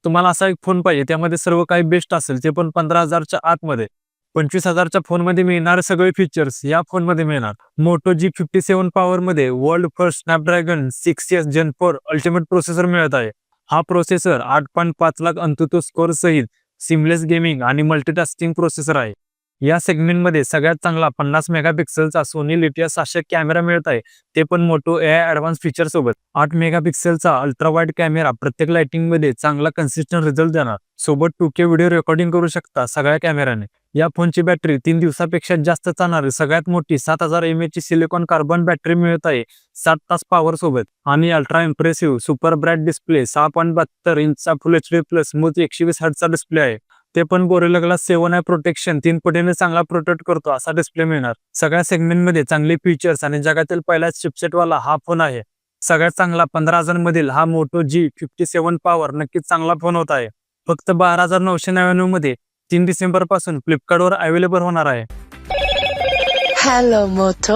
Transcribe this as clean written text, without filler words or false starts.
तुम्हाला असा एक फोन पाहिजे त्यामध्ये सर्व काही बेस्ट असेल ते पण 15,000च्या आतमध्ये. 25,000च्या फोनमध्ये मिळणारे सगळे फीचर्स या फोनमध्ये मिळणार. मोटो G57 पॉवरमध्ये world first Snapdragon 6S Gen 4 ultimate processor मिळत आहे. हा प्रोसेसर 8.5 लाख अंतुतो स्कोर सहित सिमलेस गेमिंग आणि मल्टीटास्किंग प्रोसेसर आहे. या सेगमेंटमध्ये सगळ्यात चांगला 50 मेगापिक्सेलचा सोनी लिटिया 700 कॅमेरा मिळत आहे, ते पण मोटो AI ॲडव्हान्स फीचर सोबत. 8 मेगापिक्सेलचा अल्ट्रा वाईड कॅमेरा प्रत्येक लाइटिंगमध्ये चांगला कन्सिस्टंट रिझल्ट देणार. सोबत 2K व्हिडिओ रेकॉर्डिंग करू शकता सगळ्या कॅमेऱ्याने. या फोनची बॅटरी 3 दिवसापेक्षा जास्त चालणारी सगळ्यात मोठी 7000 mAh ची सिलिकॉन कार्बन बॅटरी मिळत आहे 7 तास पॉवर सोबत. आणि ultra impressive super bright display 6.72 इंचचा फुल HD प्लस स्मूथ 120 हर्ट्झचा डिस्प्ले आहे. ते पण गोरिल्ला ग्लास 7 प्रोटेक्शन 3 पटीने चांगला प्रोटेक्ट करतो असा डिस्प्ले मिळणार. सगळ्या सेगमेंटमध्ये चांगले फीचर्स आणि जगातील पहिलाच चिपसेटवाला हा फोन आहे. सगळ्यात चांगला 15,000 मधील हा मोटो G57 पॉवर नक्कीच चांगला फोन होत आहे. फक्त 12,999 मध्ये 3 डिसेंबर पासून फ्लिपकार्टवर अवेलेबल होणार आहे. Hello Moto.